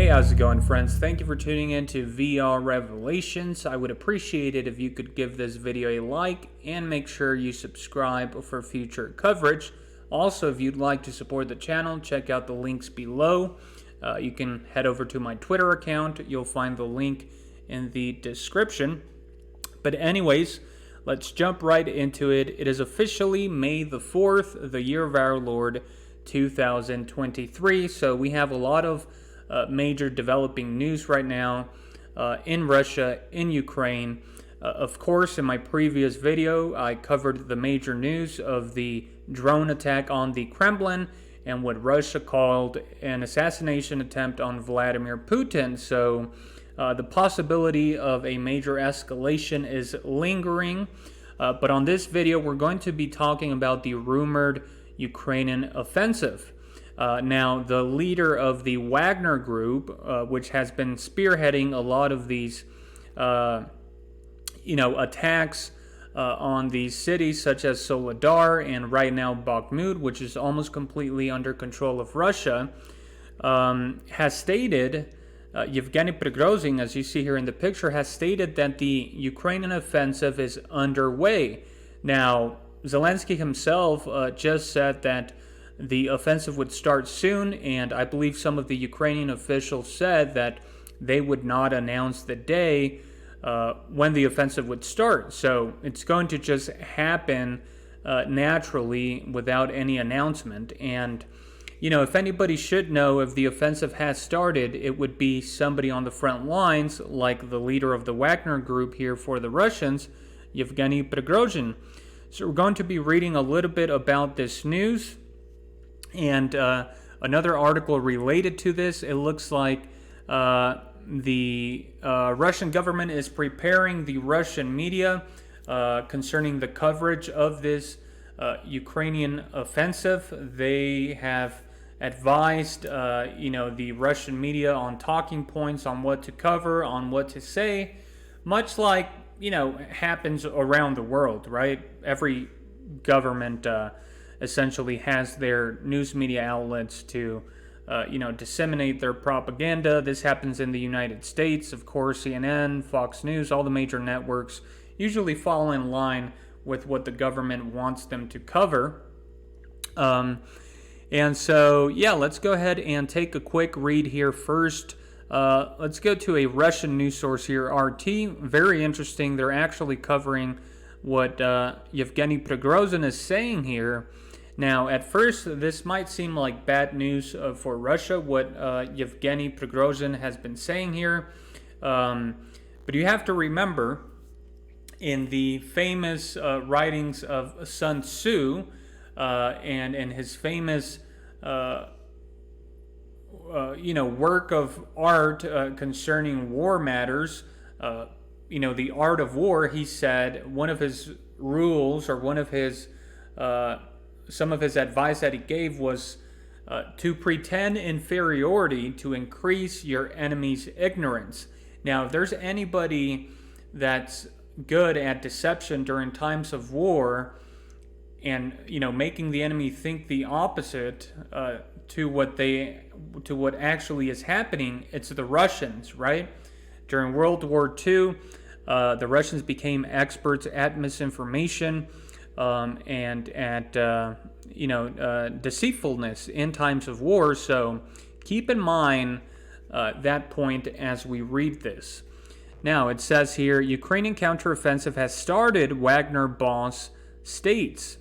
Hey, how's it going, friends? Thank you for tuning in to VR Revelations. I would appreciate it if you could give this video a like and make sure you subscribe for future coverage. Also, if you'd like to support the channel, check out the links below. You can head over to my Twitter account. You'll find the link in the description. But anyways, let's jump right into it. It is officially May the 4th, the year of our Lord, 2023. So we have a lot of major developing news right now in Russia, in Ukraine. Of course, in my previous video, I covered the major news of the drone attack on the Kremlin and what Russia called an assassination attempt on Vladimir Putin. So the possibility of a major escalation is lingering. But on this video, we're going to be talking about the rumored Ukrainian offensive. Now, the leader of the Wagner Group, which has been spearheading a lot of these, attacks on these cities such as Soledar and right now Bakhmut, which is almost completely under control of Russia, has stated, Yevgeny Prigozhin, as you see here in the picture, has stated that the Ukrainian offensive is underway. Now, Zelensky himself just said that the offensive would start soon, and I believe some of the Ukrainian officials said that they would not announce the day when the offensive would start. So it's going to just happen naturally without any announcement. And, if anybody should know if the offensive has started, it would be somebody on the front lines, like the leader of the Wagner Group here for the Russians, Yevgeny Prigozhin. So we're going to be reading a little bit about this news. And another article related to this, it looks like the Russian government is preparing the Russian media concerning the coverage of this Ukrainian offensive. They have advised, the Russian media on talking points, on what to cover, on what to say, much like, happens around the world, right? Every government essentially has their news media outlets to, disseminate their propaganda. This happens in the United States, of course. CNN, Fox News, all the major networks usually fall in line with what the government wants them to cover. And so, let's go ahead and take a quick read here first. Let's go to a Russian news source here, RT. Very interesting. They're actually covering what Yevgeny Prigozhin is saying here. Now, at first, this might seem like bad news for Russia, what Yevgeny Prigozhin has been saying here. But you have to remember, in the famous writings of Sun Tzu, and in his famous, work of art concerning war matters, the art of war, he said one of his rules, or one of his some of his advice that he gave was to pretend inferiority to increase your enemy's ignorance. Now, if there's anybody that's good at deception during times of war and, making the enemy think the opposite to what actually is happening, it's the Russians, right? During World War II, the Russians became experts at misinformation and at deceitfulness in times of war. So keep in mind that point as we read this. Now, it says here, Ukrainian counteroffensive has started, Wagner boss states.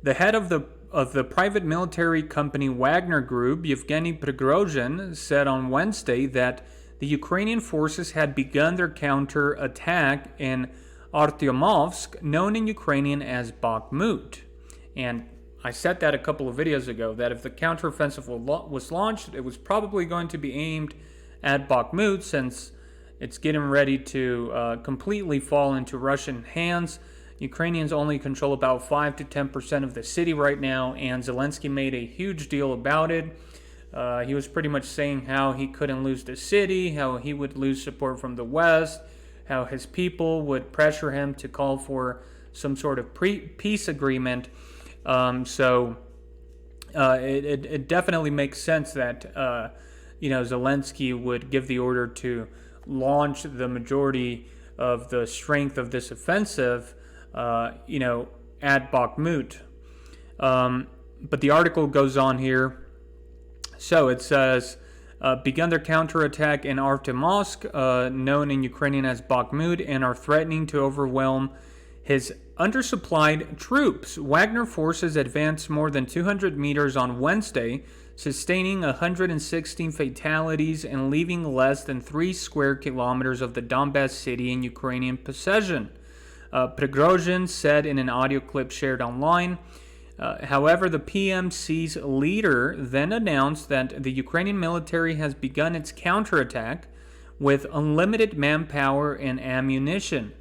The head of the private military company Wagner Group, Yevgeny Prigozhin, said on Wednesday that the Ukrainian forces had begun their counter-attack in Artyomovsk, known in Ukrainian as Bakhmut. And I said that a couple of videos ago, that if the counteroffensive was launched, it was probably going to be aimed at Bakhmut, since it's getting ready to completely fall into Russian hands. Ukrainians only control about 5 to 10% of the city right now, and Zelensky made a huge deal about it. He was pretty much saying how he couldn't lose the city, how he would lose support from the West, how his people would pressure him to call for some sort of peace agreement. So it definitely makes sense that Zelensky would give the order to launch the majority of the strength of this offensive, at Bakhmut. But the article goes on here. So it says, begun their counterattack in Artemovsk, known in Ukrainian as Bakhmut, and are threatening to overwhelm his undersupplied troops. Wagner forces advanced more than 200 meters on Wednesday, sustaining 116 fatalities and leaving less than 3 square kilometers of the Donbass city in Ukrainian possession, Prigozhin said in an audio clip shared online. However, the PMC's leader then announced that the Ukrainian military has begun its counterattack with unlimited manpower and ammunition.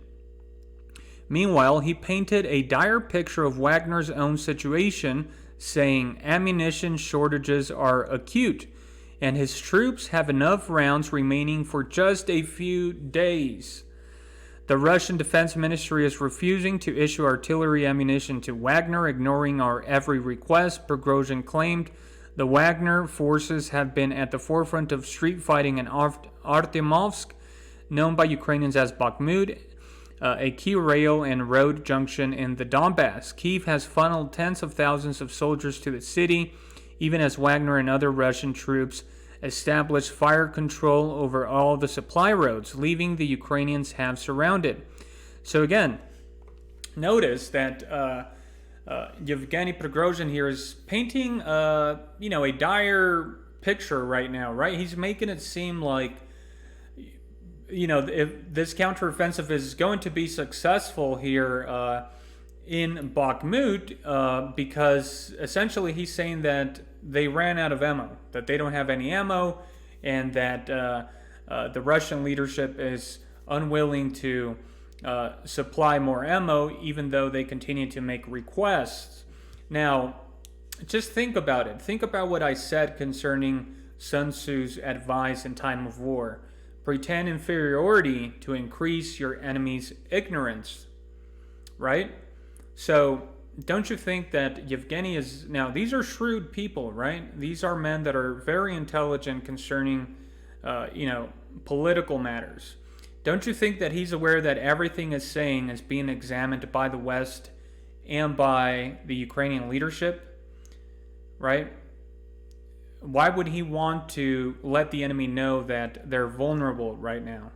Meanwhile, he painted a dire picture of Wagner's own situation, saying ammunition shortages are acute, and his troops have enough rounds remaining for just a few days. The Russian Defense Ministry is refusing to issue artillery ammunition to Wagner, ignoring our every request, Prigozhin claimed. The Wagner forces have been at the forefront of street fighting in Artemovsk, known by Ukrainians as Bakhmut, a key rail and road junction in the Donbass. Kyiv has funneled tens of thousands of soldiers to the city, even as Wagner and other Russian troops establish fire control over all the supply roads, leaving the Ukrainians half surrounded. So again, notice that Yevgeny Prigozhin here is painting, a dire picture right now, right? He's making it seem like, if this counteroffensive is going to be successful here in Bakhmut, because essentially he's saying that they ran out of ammo, that they don't have any ammo, and that the Russian leadership is unwilling to supply more ammo, even though they continue to make requests. Now, just think about it. Think about what I said concerning Sun Tzu's advice in time of war. Pretend inferiority to increase your enemy's ignorance, right? So don't you think that Yevgeny is... Now, these are shrewd people, right? These are men that are very intelligent concerning, political matters. Don't you think that he's aware that everything is saying is being examined by the West and by the Ukrainian leadership, right? Why would he want to let the enemy know that they're vulnerable right now?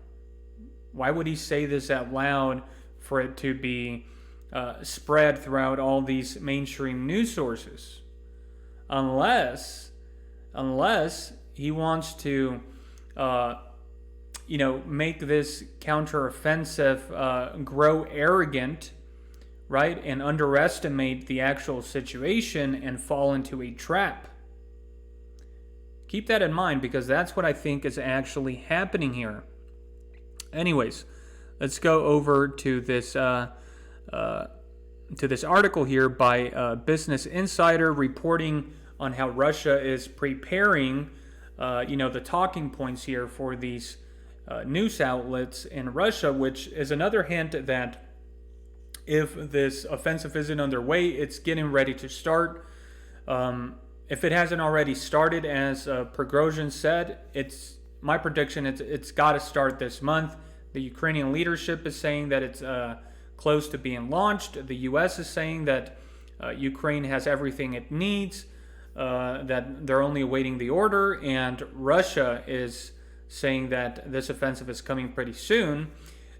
Why would he say this out loud for it to be spread throughout all these mainstream news sources? Unless he wants to, make this counteroffensive grow arrogant, right, and underestimate the actual situation and fall into a trap. Keep that in mind, because that's what I think is actually happening here. Anyways, let's go over to this article here by Business Insider, reporting on how Russia is preparing, the talking points here for these news outlets in Russia, which is another hint that if this offensive isn't underway, it's getting ready to start. If it hasn't already started, as Prigozhin said, it's my prediction. It's got to start this month. The Ukrainian leadership is saying that it's close to being launched. The U.S. is saying that Ukraine has everything it needs, that they're only awaiting the order, and Russia is saying that this offensive is coming pretty soon.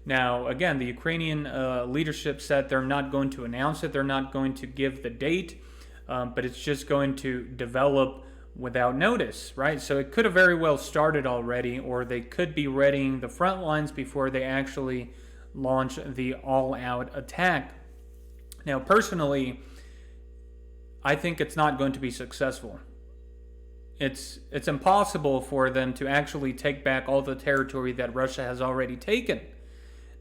Now, again, the Ukrainian leadership said they're not going to announce it. They're not going to give the date. But it's just going to develop without notice, right? So it could have very well started already, or they could be readying the front lines before they actually launch the all-out attack. Now, personally, I think it's not going to be successful. It's impossible for them to actually take back all the territory that Russia has already taken.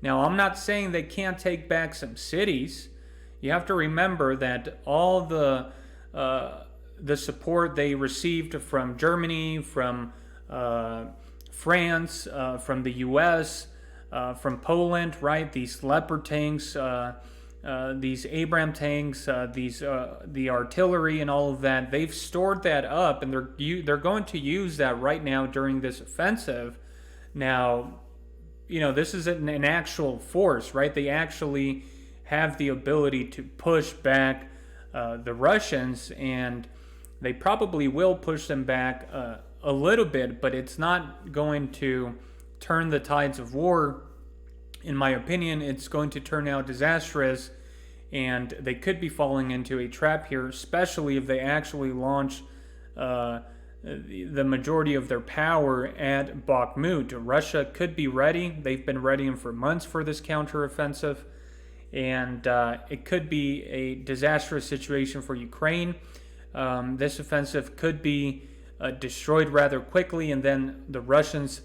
Now, I'm not saying they can't take back some cities. You have to remember that all the support they received from Germany, from France, from the U.S., from Poland, right? These Leopard tanks, these Abrams tanks, the artillery and all of that. They've stored that up, and they're going to use that right now during this offensive. Now, this is an actual force, right? They actually have the ability to push back the Russians, and they probably will push them back a little bit, but it's not going to turn the tides of war. In my opinion, it's going to turn out disastrous, and they could be falling into a trap here, especially if they actually launch the majority of their power at Bakhmut. Russia could be ready. They've been readying for months for this counteroffensive, and it could be a disastrous situation for Ukraine. This offensive could be destroyed rather quickly, and then the Russians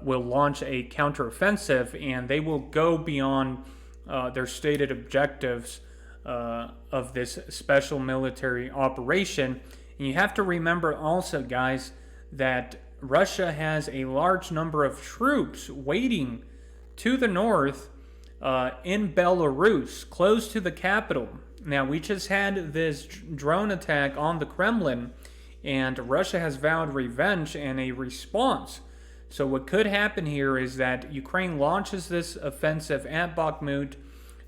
will launch a counteroffensive, and they will go beyond their stated objectives of this special military operation. And you have to remember also, guys, that Russia has a large number of troops waiting to the north in Belarus, close to the capital. Now, we just had this drone attack on the Kremlin, and Russia has vowed revenge and a response. So what could happen here is that Ukraine launches this offensive at Bakhmut,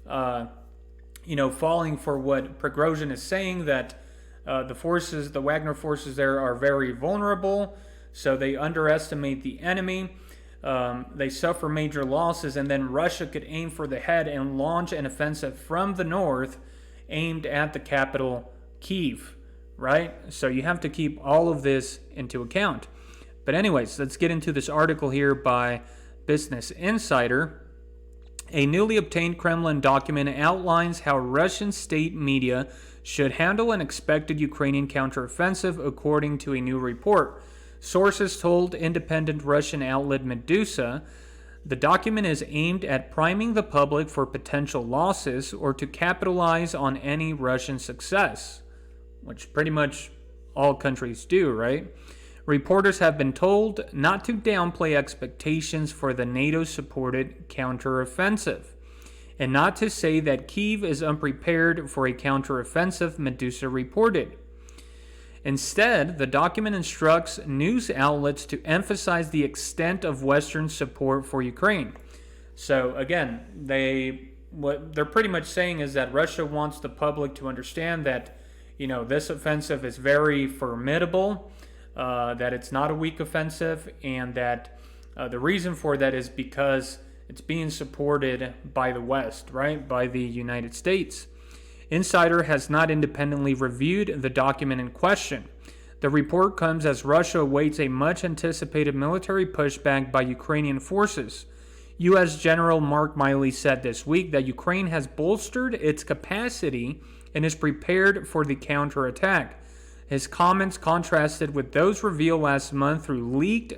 falling for what Prigozhin is saying, that the Wagner forces there are very vulnerable, so they underestimate the enemy. They suffer major losses, and then Russia could aim for the head and launch an offensive from the north aimed at the capital, Kyiv, right? So you have to keep all of this into account. But anyways, let's get into this article here by Business Insider. A newly obtained Kremlin document outlines how Russian state media should handle an expected Ukrainian counteroffensive, according to a new report. Sources told independent Russian outlet Medusa the document is aimed at priming the public for potential losses or to capitalize on any Russian success, which pretty much all countries do, right? Reporters have been told not to downplay expectations for the NATO-supported counteroffensive, and not to say that Kyiv is unprepared for a counteroffensive, Medusa reported. Instead, the document instructs news outlets to emphasize the extent of Western support for Ukraine. So again, what they're pretty much saying is that Russia wants the public to understand that, this offensive is very formidable, that it's not a weak offensive, and that the reason for that is because it's being supported by the West, right? By the United States. Insider has not independently reviewed the document in question. The report comes as Russia awaits a much-anticipated military pushback by Ukrainian forces. U.S. General Mark Milley said this week that Ukraine has bolstered its capacity and is prepared for the counterattack. His comments contrasted with those revealed last month through leaked,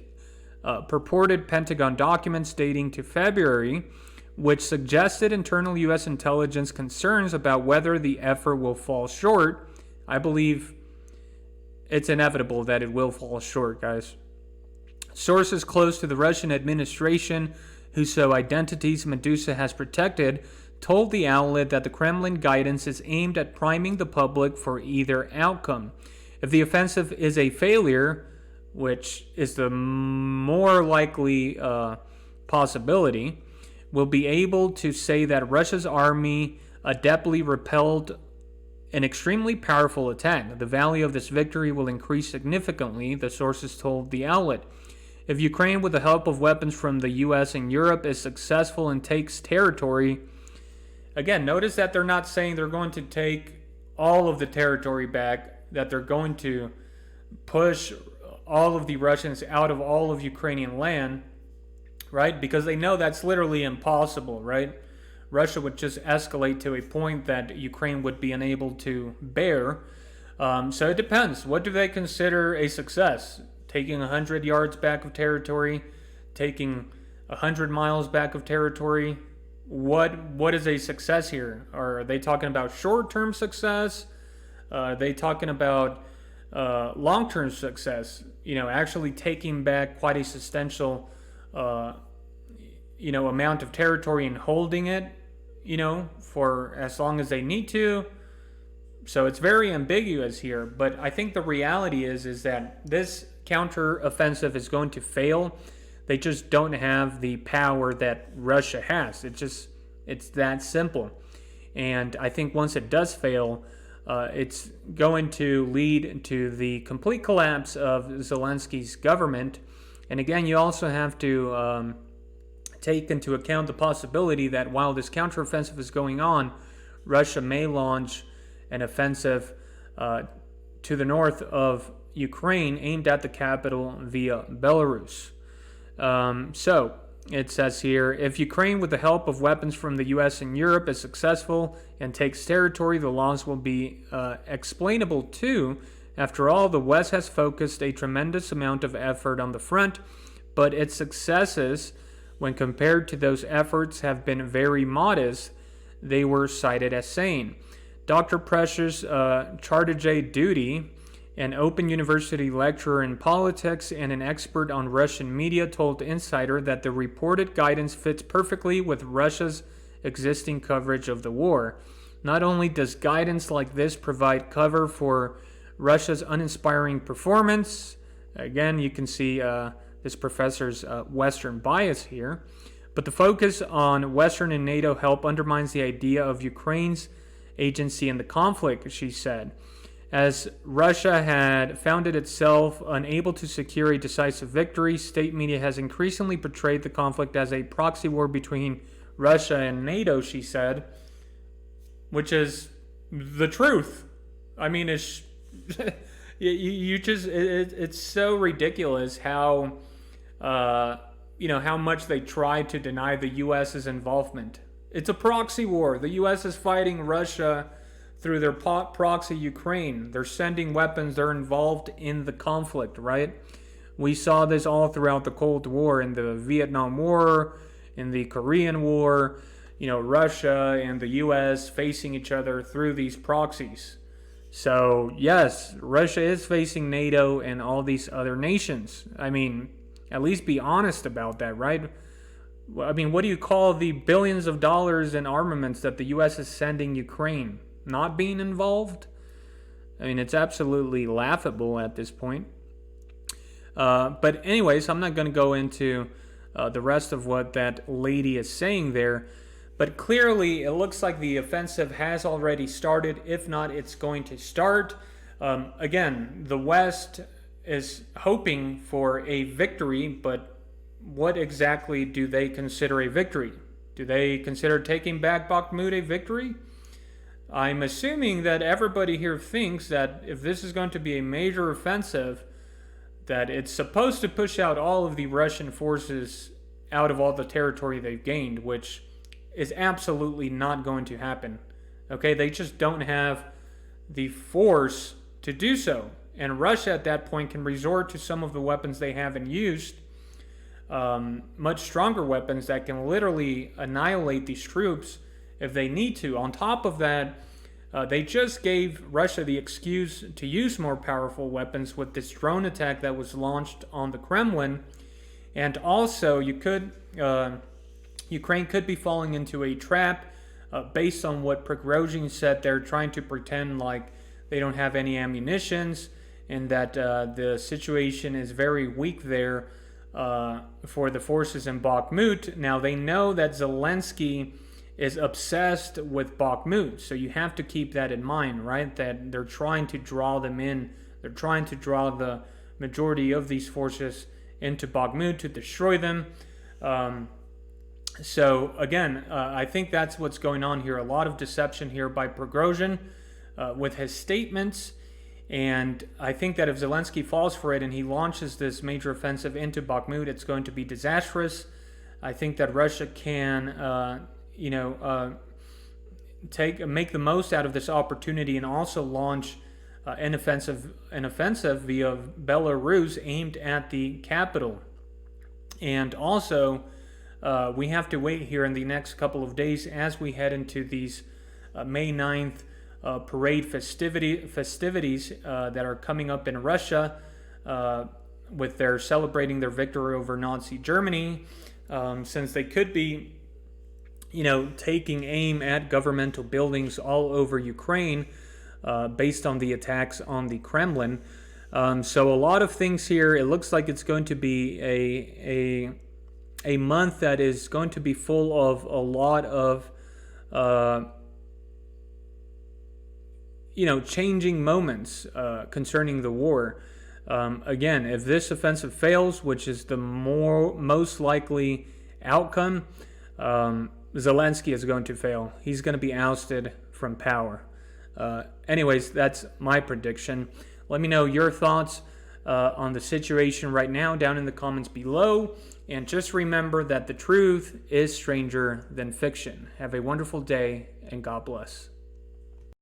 purported Pentagon documents dating to February, which suggested internal U.S. intelligence concerns about whether the effort will fall short. I believe it's inevitable that it will fall short, guys. Sources close to the Russian administration, whose identities Medusa has protected, told the outlet that the Kremlin guidance is aimed at priming the public for either outcome. If the offensive is a failure, which is the more likely possibility, we'll be able to say that Russia's army adeptly repelled an extremely powerful attack. The value of this victory will increase significantly, the sources told the outlet. If Ukraine, with the help of weapons from the U.S. and Europe, is successful and takes territory, again, notice that they're not saying they're going to take all of the territory back, that they're going to push all of the Russians out of all of Ukrainian land, right? Because they know that's literally impossible, right? Russia would just escalate to a point that Ukraine would be unable to bear. So it depends. What do they consider a success? Taking 100 yards back of territory? Taking 100 miles back of territory? What is a success here? Are they talking about short-term success? Are they talking about long-term success? Actually taking back quite a substantial amount of territory and holding it, for as long as they need to. So it's very ambiguous here. But I think the reality is that this counteroffensive is going to fail. They just don't have the power that Russia has. It's that simple. And I think once it does fail, it's going to lead to the complete collapse of Zelensky's government. And again, you also have to take into account the possibility that while this counteroffensive is going on, Russia may launch an offensive to the north of Ukraine aimed at the capital via Belarus. So it says here, if Ukraine, with the help of weapons from the U.S. and Europe, is successful and takes territory, the loss will be explainable too. After all, the West has focused a tremendous amount of effort on the front, but its successes, when compared to those efforts, have been very modest. They were cited as saying. Dr. Precious Chartajay Duty, an Open University lecturer in politics and an expert on Russian media, told Insider that the reported guidance fits perfectly with Russia's existing coverage of the war. Not only does guidance like this provide cover for Russia's uninspiring performance, again, you can see this professor's Western bias here, but the focus on Western and NATO help undermines the idea of Ukraine's agency in the conflict, she said. As Russia had founded itself unable to secure a decisive victory, state media has increasingly portrayed the conflict as a proxy war between Russia and NATO, she said, which is the truth. I mean, it's it's so ridiculous how how much they try to deny the U.S.'s involvement. It's a proxy war. The U.S. is fighting Russia through their proxy Ukraine. They're sending weapons. They're involved in the conflict, right? We saw this all throughout the Cold War, in the Vietnam War, in the Korean War, Russia and the U.S. facing each other through these proxies. So, yes, Russia is facing NATO and all these other nations. I mean, at least be honest about that, right? I mean, what do you call the billions of dollars in armaments that the U.S. is sending Ukraine? Not being involved? I mean, it's absolutely laughable at this point. But anyways, I'm not going to go into the rest of what that lady is saying there. But clearly, it looks like the offensive has already started. If not, it's going to start. Again, the West is hoping for a victory, but what exactly do they consider a victory? Do they consider taking back Bakhmut a victory? I'm assuming that everybody here thinks that if this is going to be a major offensive, that it's supposed to push out all of the Russian forces out of all the territory they've gained, which is absolutely not going to happen. Okay, they just don't have the force to do so. And Russia at that point can resort to some of the weapons they haven't used, much stronger weapons that can literally annihilate these troops if they need to. On top of that, they just gave Russia the excuse to use more powerful weapons with this drone attack that was launched on the Kremlin. And also, Ukraine could be falling into a trap based on what Prigozhin said. They're trying to pretend like they don't have any ammunitions and that the situation is very weak there for the forces in Bakhmut. Now, they know that Zelensky is obsessed with Bakhmut, so you have to keep that in mind, right? That they're trying to draw them in. They're trying to draw the majority of these forces into Bakhmut to destroy them. So again, I think that's what's going on here. A lot of deception here by Prigozhin with his statements. And I think that if Zelensky falls for it and he launches this major offensive into Bakhmut, it's going to be disastrous. I think that Russia can, make the most out of this opportunity and also launch an offensive via Belarus aimed at the capital. And also, we have to wait here in the next couple of days as we head into these May 9th parade festivities that are coming up in Russia with their celebrating their victory over Nazi Germany, since they could be taking aim at governmental buildings all over Ukraine based on the attacks on the Kremlin. So a lot of things here. It looks like it's going to be a month that is going to be full of a lot of changing moments concerning the war. Again, if this offensive fails, which is the most likely outcome, Zelensky is going to fail. He's going to be ousted from power. Anyways, that's my prediction. Let me know your thoughts on the situation right now down in the comments below. And just remember that the truth is stranger than fiction. Have a wonderful day, and God bless.